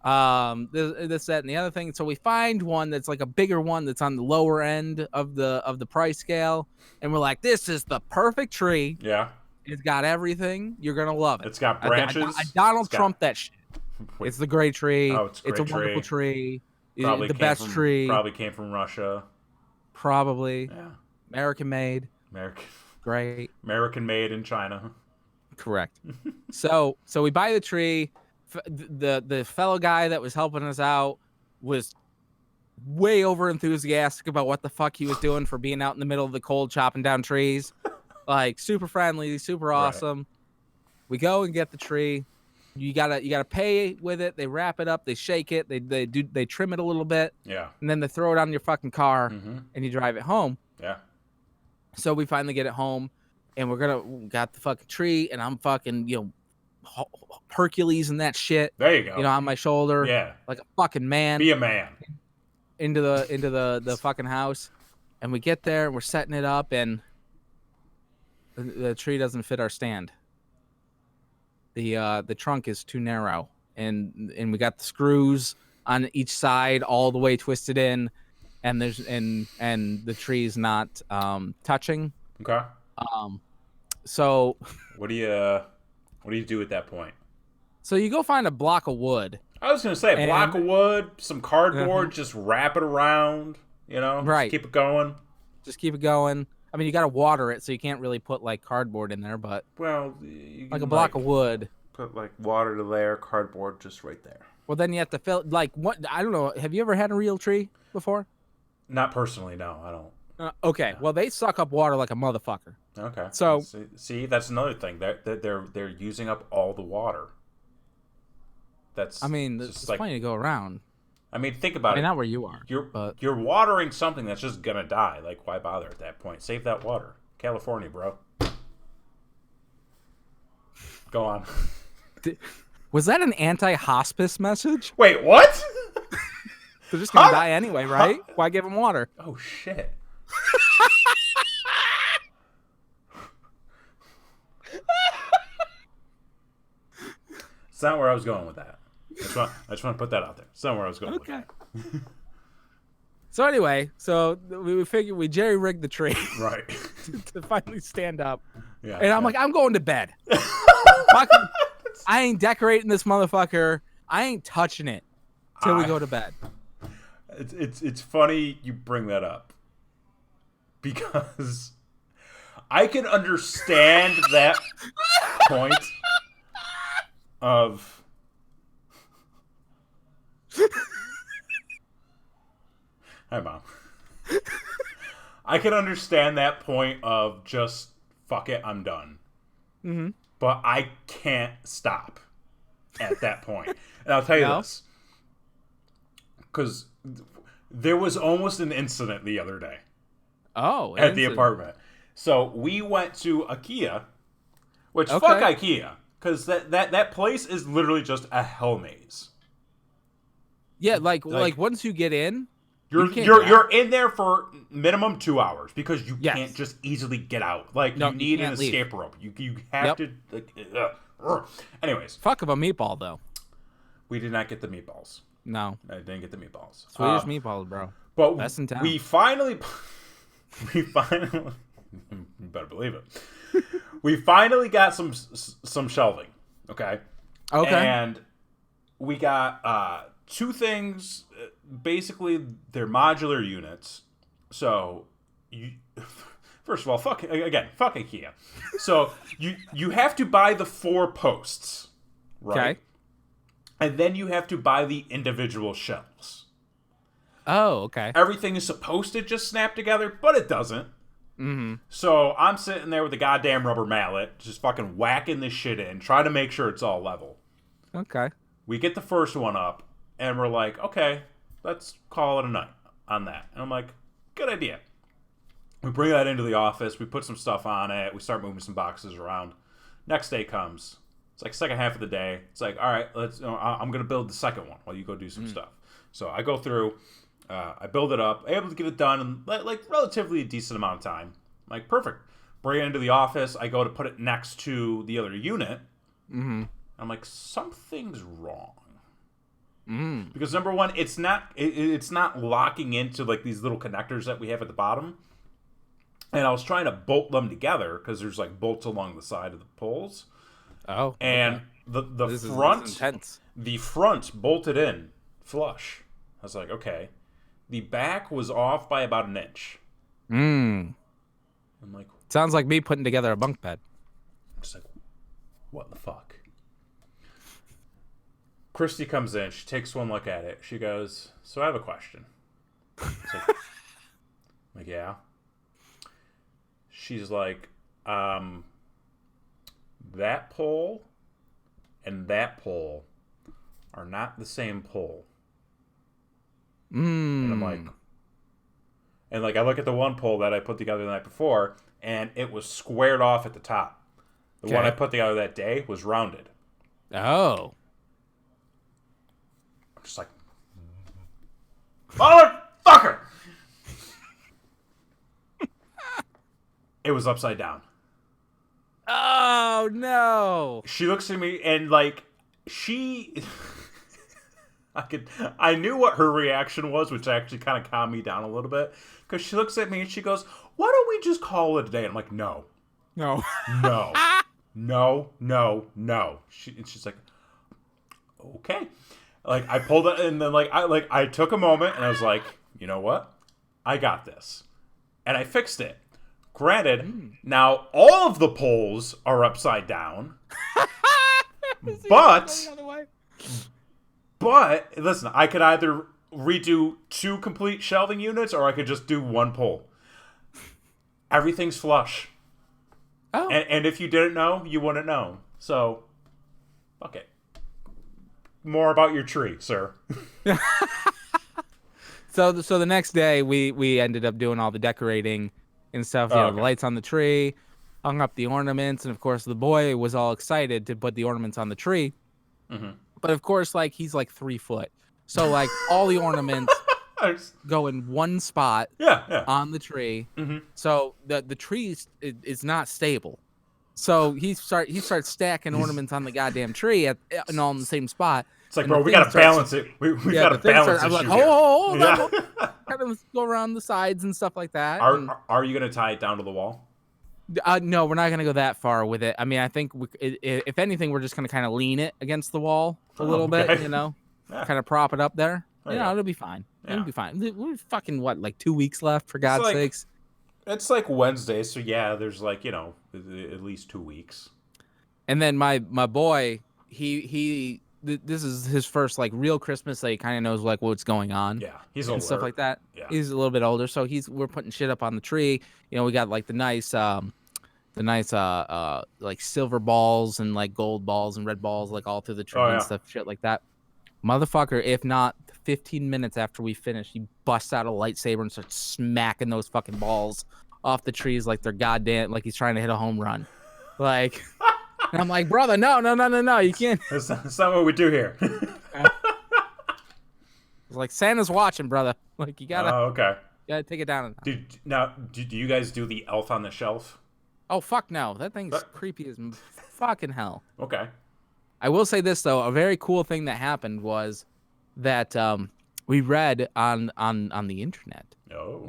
This, that, and the other thing. So we find one that's like a bigger one that's on the lower end of the price scale, and we're like, this is the perfect tree. Yeah. It's got everything. You're gonna love it. It's got branches. I Donald Trump that shit. It's the great tree. Oh, it's a great wonderful tree. Probably the best tree. Probably came from Russia. Probably. Yeah. American made. Great. American made in China. Correct. So we buy the tree. The fellow guy that was helping us out was way over enthusiastic about what the fuck he was doing for being out in the middle of the cold chopping down trees. Like super friendly, super awesome. Right. We go and get the tree. You gotta pay with it. They wrap it up. They shake it. They trim it a little bit. Yeah. And then they throw it on your fucking car and you drive it home. Yeah. So we finally get it home, and we got the fucking tree, and I'm fucking Hercules and that shit. There you go. On my shoulder. Yeah. Like a fucking man. Be a man. Into the fucking house, and we get there and we're setting it up, and the tree doesn't fit our stand. The trunk is too narrow, and we got the screws on each side all the way twisted in, and the tree's not touching. Okay. So what do you do at that point? So you go find a block of wood. I was gonna say a block of wood, some cardboard, just wrap it around, right? Just keep it going. Just keep it going. I mean, you got to water it, so you can't really put like cardboard in there, but like a block of wood. Put like water to there, cardboard just right there. Well, then you have to fill what? I don't know. Have you ever had a real tree before? Not personally, no. I don't. Okay. No. Well, they suck up water like a motherfucker. Okay. So see, that's another thing. They're using up all the water. That's. I mean, there's plenty to go around. I mean, think about it. Not where you are. You're watering something that's just gonna die. Like, why bother at that point? Save that water. California, bro. Go on. Was that an anti-hospice message? Wait, what? They're just gonna die anyway, right? Why give them water? Oh shit. It's not where I was going with that. I just want to put that out there. It's not where I was going with that. So anyway, we figured we jerry-rigged the tree. Right. to finally stand up. Yeah. And I'm like, I'm going to bed. I ain't decorating this motherfucker. I ain't touching it till we go to bed. It's funny you bring that up. Because I can understand that point of... Hi, Mom. I can understand that point of just, fuck it, I'm done. Mm-hmm. But I can't stop at that point. And I'll tell you this. Because there was almost an incident the other day. Oh. At the apartment. So we went to IKEA, which fuck IKEA. Because that place is literally just a hell maze. Yeah, like once you get in, you're in there for minimum 2 hours because you can't just easily get out. Like you need an escape rope. You have to. Anyways, fuck of a meatball though. We did not get the meatballs. No, I didn't get the meatballs. Swedish meatballs, bro. But that's in town. We finally, you better believe it. We finally got some shelving. Okay. And we got 2 things. Basically, they're modular units. So, first of all, fuck IKEA. So, you have to buy the 4 posts, right? Okay. And then you have to buy the individual shelves. Oh, okay. Everything is supposed to just snap together, but it doesn't. Mm-hmm. So I'm sitting there with a goddamn rubber mallet, just fucking whacking this shit in, trying to make sure it's all level. Okay. We get the first one up, and we're like, okay, let's call it a night on that. And I'm like, good idea. We bring that into the office. We put some stuff on it. We start moving some boxes around. Next day comes. It's like second half of the day. It's like, all right, I'm going to build the second one while you go do some stuff. So I go through. I build it up. Able to get it done in like relatively a decent amount of time. I'm like, perfect. Bring it into the office. I go to put it next to the other unit. Mm-hmm. I'm like, something's wrong. Mm. Because number one, it's not locking into like these little connectors that we have at the bottom. And I was trying to bolt them together because there's like bolts along the side of the poles. Oh, and okay. The front bolted in flush. I was like, okay. The back was off by about an inch. I'm like, sounds like me putting together a bunk bed. I'm just like, what the fuck? Christy comes in. She takes one look at it. She goes, so I have a question. Like, yeah. She's like, that pole and that pole are not the same pole. And I'm like, I look at the one pole that I put together the night before, and it was squared off at the top. The one I put together that day was rounded. Oh. I'm just like, motherfucker! It was upside down. Oh, no. She looks at me and, like, I knew what her reaction was, which actually kind of calmed me down a little bit. Because she looks at me and she goes, why don't we just call it a day? And I'm like, no. No. No. No. She's like, okay. Like, I pulled it, and then, I took a moment, and I was like, you know what? I got this. And I fixed it. Granted, now all of the poles are upside down. But listen, I could either redo 2 complete shelving units, or I could just do 1 pole. Everything's flush. Oh. And if you didn't know, you wouldn't know. So, fuck it. More about your tree, sir. So the next day, we ended up doing all the decorating and stuff. You know, the lights on the tree, hung up the ornaments, and of course, the boy was all excited to put the ornaments on the tree. Mm-hmm. But of course, like, he's like 3 foot, so like all the ornaments go in one spot. On the tree. Mm-hmm. So the tree is not stable. So he starts stacking ornaments on the goddamn tree and all in the same spot. It's like, bro, we gotta balance it. We gotta balance it. I'm like, hold on. Kind of go around the sides and stuff like that. Are you gonna tie it down to the wall? No, we're not gonna go that far with it. I mean, I think if anything, we're just gonna kind of lean it against the wall a little bit, you know, kind of prop it up there. You know, it'll be fine. Yeah. It'll be fine. We're fucking like 2 weeks left, for God's sakes. It's like Wednesday, so yeah, there's like, you know, at least 2 weeks. And then my boy, this is his first like real Christmas, that he kind of knows like what's going on. Yeah, he's older. And stuff like that. Yeah. He's a little bit older, so we're putting shit up on the tree. You know, we got like the nice like silver balls and like gold balls and red balls like all through the tree and stuff, shit like that. Motherfucker, if not 15 minutes after we finish, he busts out a lightsaber and starts smacking those fucking balls off the trees like they're goddamn, like he's trying to hit a home run. Like, and I'm like, brother, no, you can't. That's not what we do here. It's like, Santa's watching, brother. Like, you gotta. Oh, okay. You gotta take it down. Do you guys do the elf on the shelf? Oh, fuck no. That thing's creepy as fucking hell. Okay. I will say this, though. A very cool thing that happened was that we read on the internet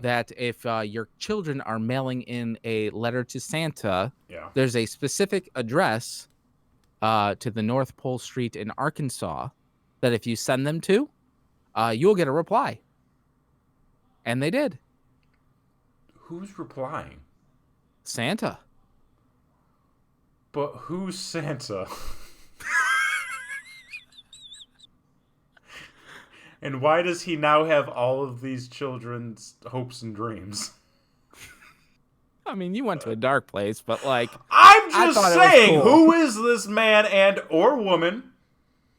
that if your children are mailing in a letter to Santa, there's a specific address to the North Pole Street in Arkansas that if you send them to, you'll get a reply. And they did. Who's replying? Santa. But who's Santa? And why does he now have all of these children's hopes and dreams? I mean, you went to a dark place, but like, I'm just saying, cool. who is this man and or woman?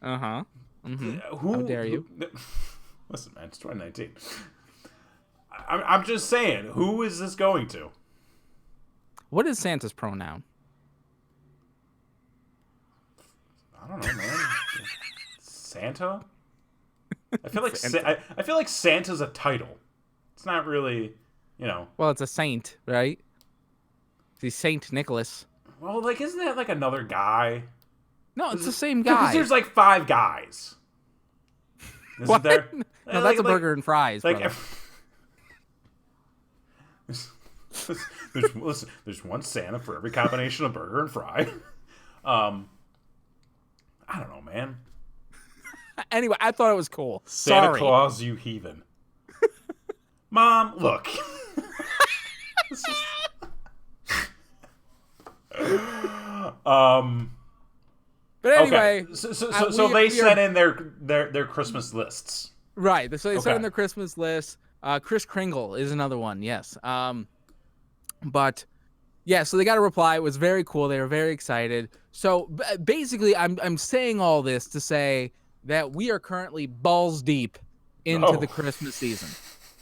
Uh-huh. Who? How dare you? Listen, man, it's 2019. I'm just saying, who is this going to? What is Santa's pronoun? I don't know, man. Santa? I feel like I feel like Santa's a title. It's not really, you know. Well, it's a saint, right? He's Saint Nicholas. Well, like, isn't that like another guy? No, it's the same guy. Because there's like 5 guys. Isn't what? there? No, that's a burger and fries. Like, there's one Santa for every combination of burger and fry. I don't know, man. Anyway, I thought it was cool. Santa Claus, you heathen. Mom, look. But anyway, okay. So they sent in their Christmas lists. Right. So they sent in their Christmas list. Kris Kringle is another one. Yes. But yeah, so they got a reply. It was very cool. They were very excited. So basically, I'm saying all this to say that we are currently balls deep into the Christmas season.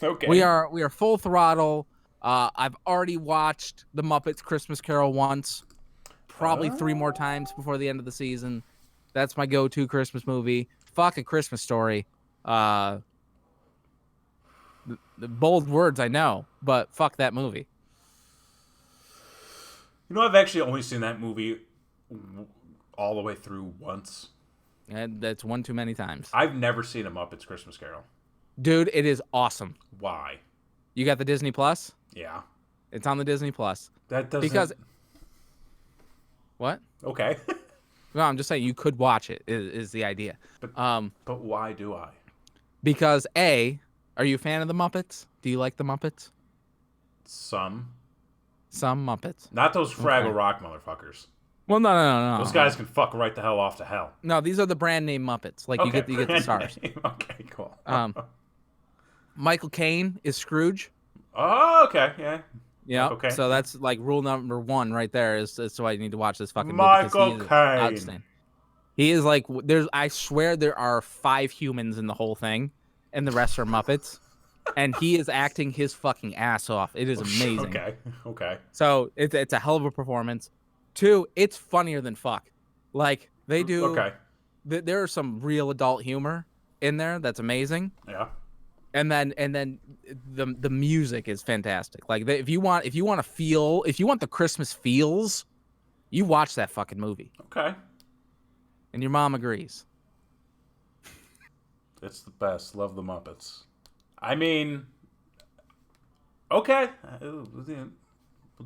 Okay. We are full throttle. I've already watched The Muppets Christmas Carol once, probably 3 more times before the end of the season. That's my go-to Christmas movie. Fuck A Christmas Story. The bold words, I know, but fuck that movie. You know, I've actually only seen that movie all the way through once. And that's one too many times. I've never seen a Muppets Christmas Carol. Dude, it is awesome. Why? You got the Disney Plus? Yeah. It's on the Disney Plus. That doesn't... Because... What? Okay. No, I'm just saying you could watch it, is the idea. But why do I? Because, A, are you a fan of the Muppets? Do you like the Muppets? Some Muppets. Not those Fraggle Rock motherfuckers. Well, no. Those guys can fuck right the hell off to hell. No, these are the brand name Muppets. Like, you get the stars. Okay, cool. Michael Caine is Scrooge. Oh, okay, yeah. Yeah. Okay. So that's like rule number 1 right there. Is why you need to watch this fucking movie. Michael Caine. He is like I swear there are 5 humans in the whole thing, and the rest are Muppets. And he is acting his fucking ass off. It is amazing. Okay. So it's a hell of a performance. 2, it's funnier than fuck. Like they do. Okay. There are some real adult humor in there that's amazing. Yeah. And then the music is fantastic. Like if you want the Christmas feels, you watch that fucking movie. Okay. And your mom agrees. It's the best. Love the Muppets. I mean, okay, we'll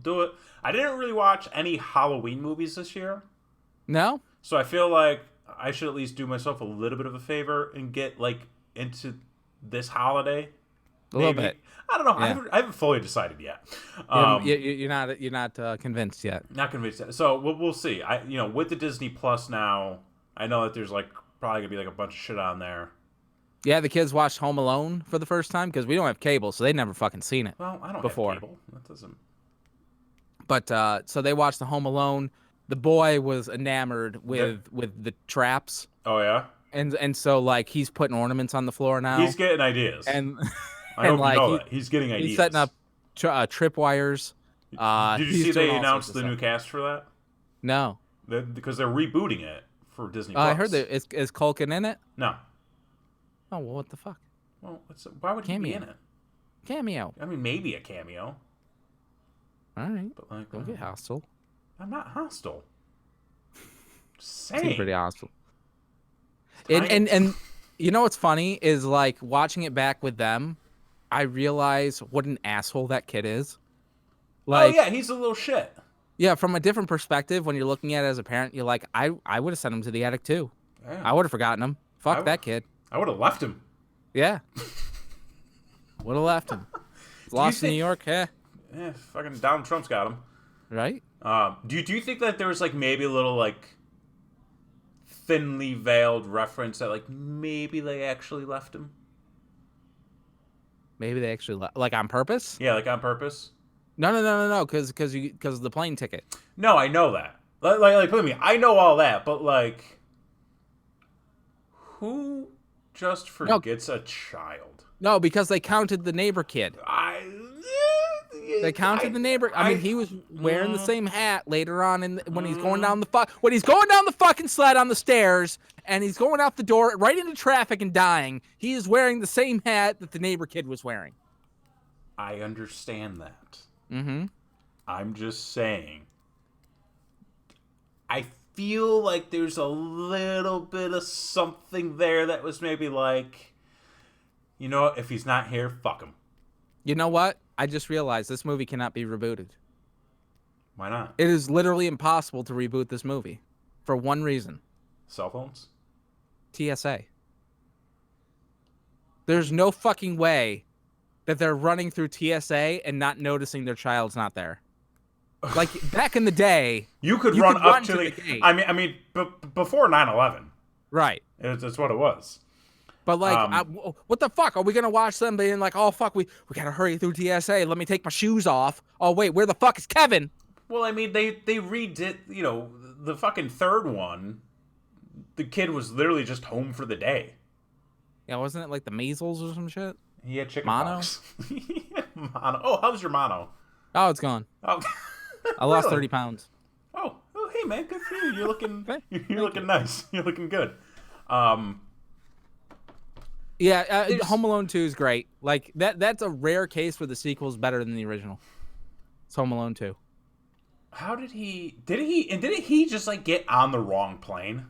do it. I didn't really watch any Halloween movies this year. No? So I feel like I should at least do myself a little bit of a favor and get like into this holiday. A little bit. I don't know. Yeah. I haven't fully decided yet. You're not convinced yet. Not convinced yet. So we'll see. With the Disney Plus now, I know that there's like probably gonna be like a bunch of shit on there. Yeah, the kids watched Home Alone for the first time because we don't have cable, so they never fucking seen it. Well, I don't before. have cable. That doesn't. But so they watched the Home Alone. The boy was enamored with the traps. Oh yeah. And so like he's putting ornaments on the floor now. He's getting ideas. And I hope you know that. He's getting ideas. He's setting up tripwires. Did you see they announced the new cast for that? No. Because they're rebooting it for Disney Plus. I heard that is Culkin in it? No. Oh, well, what the fuck? Well, why would he be in it? Cameo. I mean, maybe a cameo. All right. But like, don't get hostile. I'm not hostile. Seems pretty hostile. And you know what's funny is like watching it back with them, I realize what an asshole that kid is. Like, oh yeah, he's a little shit. Yeah, from a different perspective, when you're looking at it as a parent, you're like, I would have sent him to the attic too. Yeah. I would have forgotten him. Fuck that kid. I would have left him. Yeah. Would have left him. Lost in New York, yeah. Yeah, fucking Donald Trump's got him. Right? Do you think that there was like maybe a little like thinly veiled reference that like maybe they actually left him? Maybe they actually like on purpose? Yeah, like on purpose. No, because of the plane ticket. No, I know that. Like, believe me, I know all that. But like, who just forgets a child? No, because they counted the neighbor kid. They counted the neighbor. I mean, he was wearing the same hat later on when he's going down the fucking sled on the stairs, and he's going out the door right into traffic and dying. He is wearing the same hat that the neighbor kid was wearing. I understand that. Mm-hmm. I'm just saying. I feel like there's a little bit of something there that was maybe like, you know, if he's not here, fuck him. You know what? I just realized this movie cannot be rebooted. Why not? It is literally impossible to reboot this movie for one reason. Cell phones? TSA. There's no fucking way that they're running through TSA and not noticing their child's not there. Like back in the day, you could run up to the gate. I mean, before 9/11. Right. That's what it was. But like, what the fuck? Are we gonna watch them being like, oh fuck, we gotta hurry through TSA. Let me take my shoes off. Oh wait, where the fuck is Kevin? Well, I mean, they redid, you know, the fucking third one. The kid was literally just home for the day. Yeah, wasn't it like the measles or some shit? He had chicken mono. pox. Mono. Oh, how's your mono? Oh, it's gone. Oh, I lost 30 pounds. Oh, hey man, good for you. You're looking, you're looking nice. You're looking good. Yeah, Home Alone 2 is great. Like that's a rare case where the sequel is better than the original. It's Home Alone 2. How didn't he just like get on the wrong plane?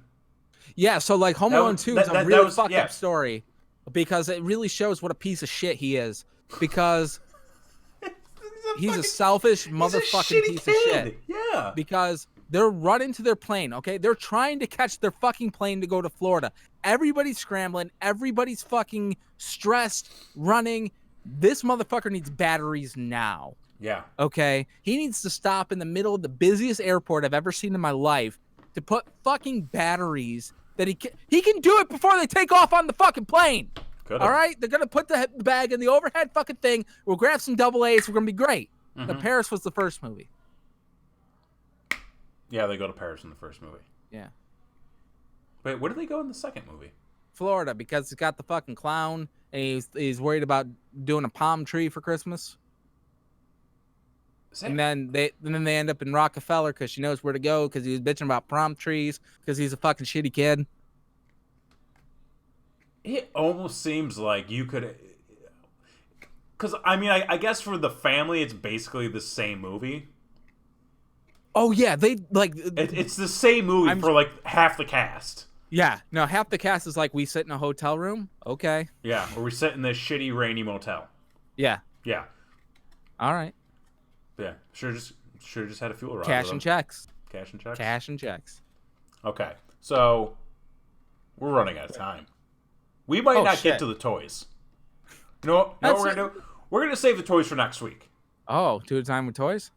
Yeah, so like Home Alone 2 is a really fucked up story because it really shows what a piece of shit he is because he's a selfish motherfucking piece of shit. Yeah. Because they're running to their plane, okay? They're trying to catch their fucking plane to go to Florida. Everybody's scrambling. Everybody's fucking stressed, running. This motherfucker needs batteries now. Yeah. Okay? He needs to stop in the middle of the busiest airport I've ever seen in my life to put fucking batteries that he can do it before they take off on the fucking plane. All right? They're going to put the bag in the overhead fucking thing. We'll grab some double A's. We're going to be great. Mm-hmm. The Paris was the first movie. Yeah, they go to Paris in the first movie. Yeah. Wait, where do they go in the second movie? Florida, because he's got the fucking clown, and he's worried about doing a palm tree for Christmas. And then they end up in Rockefeller because she knows where to go because he was bitching about palm trees because he's a fucking shitty kid. It almost seems like you could... Because, I mean, I guess for the family, it's basically the same movie. Oh, yeah. They, like... It's the same movie for, like, half the cast. Yeah. No, half the cast is like, we sit in a hotel room? Okay. Yeah, or we sit in this shitty, rainy motel. Yeah. Yeah. All right. Yeah. Sure just had a fuel rod. Cash and checks. Cash and checks? Cash and checks. Okay. So, we're running out of time. We might not get to the toys. You know what we're going to do? We're going to save the toys for next week. Oh, 2 at a time with toys?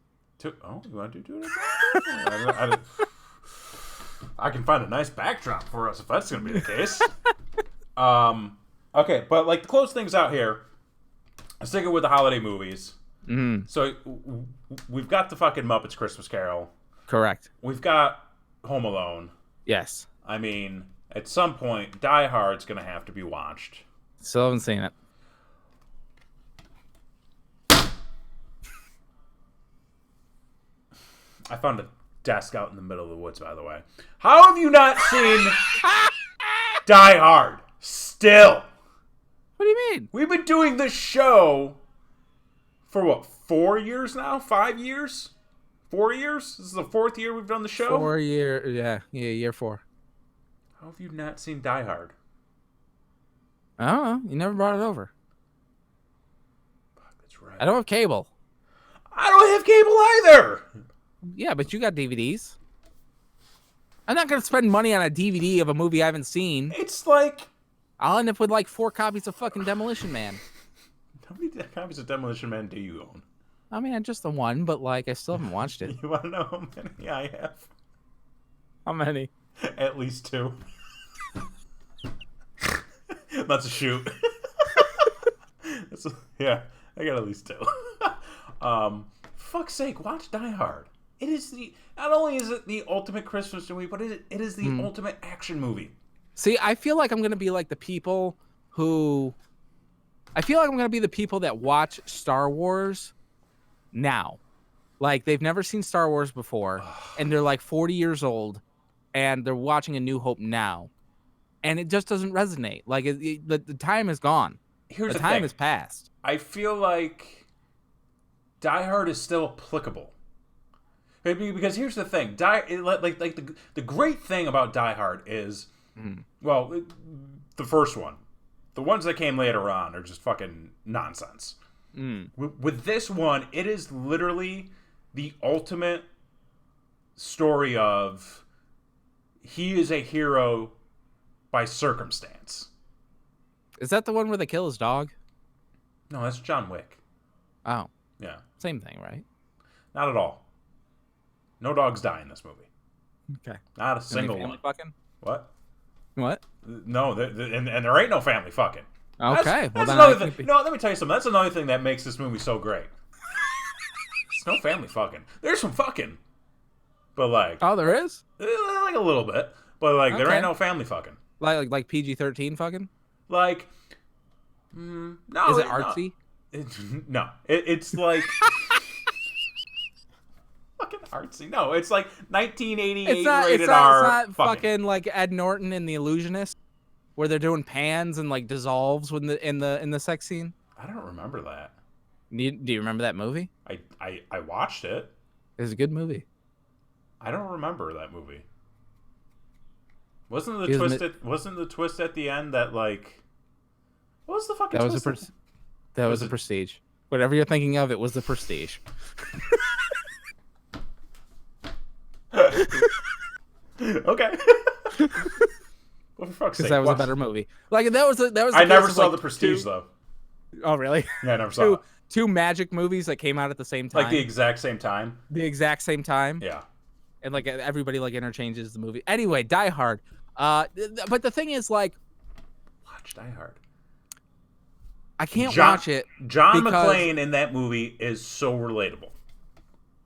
You want to do 2 at a time? I can find a nice backdrop for us if that's going to be the case. Okay, but like to close things out here, sticking with the holiday movies. Mm-hmm. So we've got the fucking Muppets Christmas Carol. Correct. We've got Home Alone. Yes. I mean, at some point, Die Hard's going to have to be watched. Still haven't seen it. I found a desk out in the middle of the woods, by the way. How have you not seen Die Hard? Still. What do you mean? We've been doing this show for what, 4 years now? 5 years? 4 years? This is the 4th year we've done the show? 4 years, yeah, year 4. How have you not seen Die Hard? I don't know. You never brought it over. Fuck, that's right. I don't have cable. I don't have cable either. Yeah, but you got DVDs. I'm not going to spend money on a DVD of a movie I haven't seen. It's like... I'll end up with like 4 copies of fucking Demolition Man. How many copies of Demolition Man do you own? I mean, just the one, but like I still haven't watched it. You want to know how many I have? How many? At least 2. That's a shoot. Yeah, I got at least 2. fuck's sake, watch Die Hard. It is not only is it the ultimate Christmas movie, but it is the ultimate action movie. See, I feel like I'm gonna be like the people who. I feel like I'm gonna be the people that watch Star Wars now. Like they've never seen Star Wars before, and they're like 40 years old, and they're watching A New Hope now, and it just doesn't resonate. Like the time is gone. Here's the time has passed. I feel like Die Hard is still applicable. Because here's the thing, the great thing about Die Hard is, well, the first one, the ones that came later on are just fucking nonsense. With this one, it is literally the ultimate story of he is a hero by circumstance. Is that the one where they kill his dog? No, that's John Wick. Oh. Yeah. Same thing, right? Not at all. No dogs die in this movie. Okay. Not a single family one. Fucking? What? No, and there ain't no family fucking. Okay. That's another thing. No, let me tell you something. That's another thing that makes this movie so great. It's no family fucking. There's some fucking. But like. Oh, there is? Like a little bit. But like, there ain't no family fucking. Like PG-13 fucking? Like. No. Is it artsy? No. It's like. Fucking artsy. No, it's like 1988 rated R. It's not fucking like Ed Norton in The Illusionist, where they're doing pans and like dissolves when in the sex scene. I don't remember that. Do you remember that movie? I watched it. It's a good movie. I don't remember that movie. Wasn't the twist at the end that like? What was the fucking twist? That was a Prestige. Whatever you're thinking of, it was the Prestige. Okay. Well, for fuck's sake, that was a better movie. Like that was. I never saw the Prestige though. Oh really? Yeah, I never saw it. Two magic movies that came out at the same time. Like the exact same time. Yeah. And like everybody like interchanges the movie. Anyway, Die Hard. But the thing is, like, watch Die Hard. I can't watch it. John McClane in that movie is so relatable.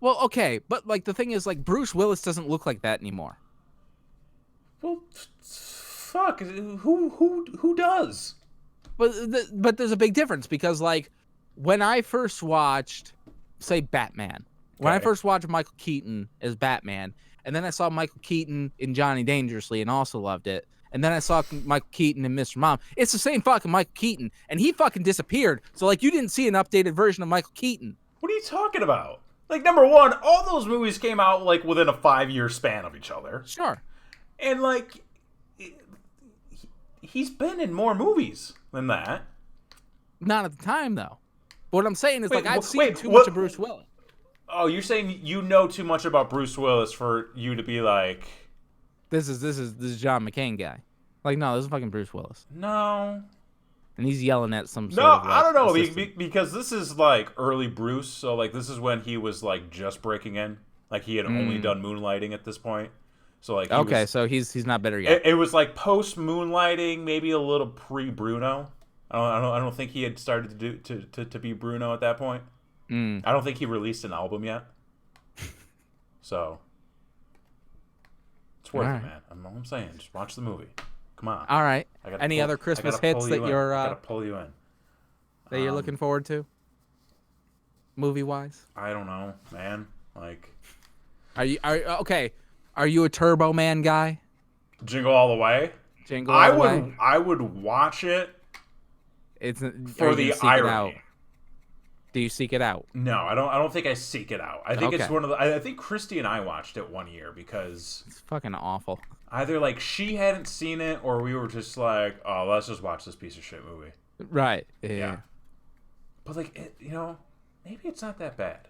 Well, okay, but like the thing is, like Bruce Willis doesn't look like that anymore. Well, fuck, who does? But there's a big difference because like when I first watched, say, Batman, when I first watched Michael Keaton as Batman, and then I saw Michael Keaton in Johnny Dangerously and also loved it, and then I saw Michael Keaton in Mr. Mom. It's the same fucking Michael Keaton, and he fucking disappeared. So like you didn't see an updated version of Michael Keaton. What are you talking about? Like, number one, all those movies came out, like, within a 5-year span of each other. Sure. And, like, he's been in more movies than that. Not at the time, though. But what I'm saying is, I've seen too much of Bruce Willis. Oh, you're saying you know too much about Bruce Willis for you to be like... This is John McClane guy. Like, no, this is fucking Bruce Willis. No... And he's yelling at some sort of, like, I don't know, because this is, like, early Bruce, so, like, this is when he was, like, just breaking in. Like, he had only done Moonlighting at this point. So, like, so he's not better yet. It was, like, post-Moonlighting, maybe a little pre-Bruno. I don't think he had started to be Bruno at that point. I don't think he released an album yet. So, it's worth it, man. I'm saying, just watch the movie. Come on. All right. Any other Christmas hits that you're I gotta pull you in. That you're looking forward to? Movie wise? I don't know, man. Like, are you a Turbo Man guy? Jingle All the Way? Jingle All the Way. I would watch it. It's for the irony. Do you seek it out? No, I don't think I seek it out. I think it's one of the. I think Christy and I watched it one year because it's fucking awful. Either like she hadn't seen it, or we were just like, "Oh, let's just watch this piece of shit movie." Right. Yeah. But like, maybe it's not that bad.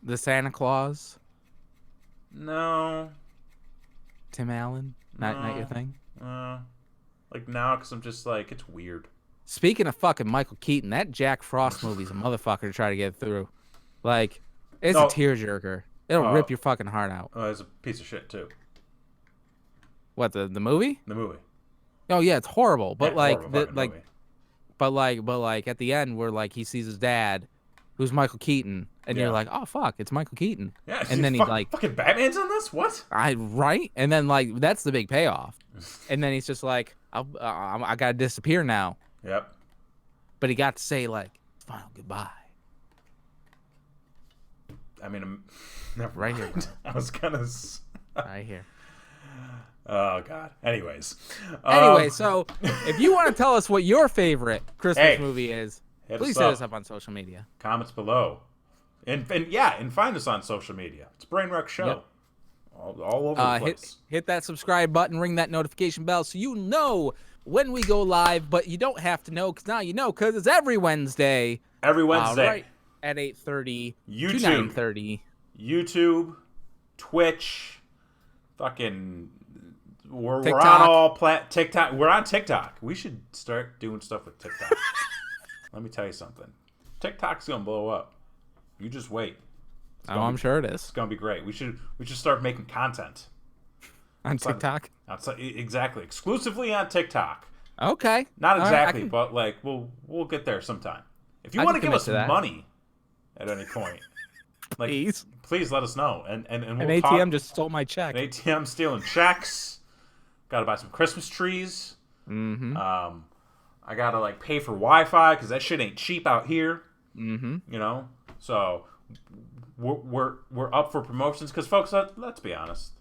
The Santa Claus. No. Tim Allen. Not your thing. Like now, because I'm just like, it's weird. Speaking of fucking Michael Keaton, that Jack Frost movie's a motherfucker to try to get through. Like, it's a tearjerker. It'll rip your fucking heart out. Oh, it's a piece of shit too. What, the movie? The movie. Oh yeah, it's horrible. But yeah, but at the end where like he sees his dad, who's Michael Keaton, and you're like, oh fuck, it's Michael Keaton. Yeah, and then he's like, fucking Batman's in this. What? Right? And then like that's the big payoff. And then he's just like, I gotta disappear now. Yep. But he got to say like final goodbye. I mean, never right mind. here. I was gonna. Right here. Oh God. Anyways. So if you want to tell us what your favorite Christmas movie is, please hit us up on social media. Comments below, and find us on social media. It's Brainwreck Show. Yep. All over the place. Hit that subscribe button, ring that notification bell, so you know when we go live. But you don't have to know, because now you know, because it's every Wednesday. Every Wednesday. Right at 8:30 to 9:30. YouTube, Twitch, fucking. We're on all TikTok. We're on TikTok. We should start doing stuff with TikTok. Let me tell you something. TikTok's gonna blow up. You just wait. I'm sure it is. It's gonna be great. We should start making content on TikTok. Exactly, exclusively on TikTok. Okay. Not exactly, but like we'll get there sometime. If you want to give us money at any point, like please let us know. And we'll an ATM just stole my check. An ATM stealing checks. Got to buy some Christmas trees. Mm-hmm. I gotta like pay for Wi-Fi because that shit ain't cheap out here. Mm-hmm. You know, so we're up for promotions because, folks, let's be honest.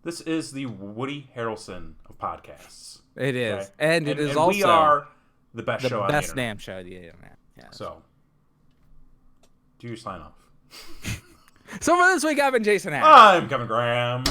This is the Woody Harrelson of podcasts. It is, okay? and it is also we are the best show on the internet. Best damn show on the internet. Yes. So, do you sign off? So for this week, I've been Jason Hack. I'm Kevin Graham.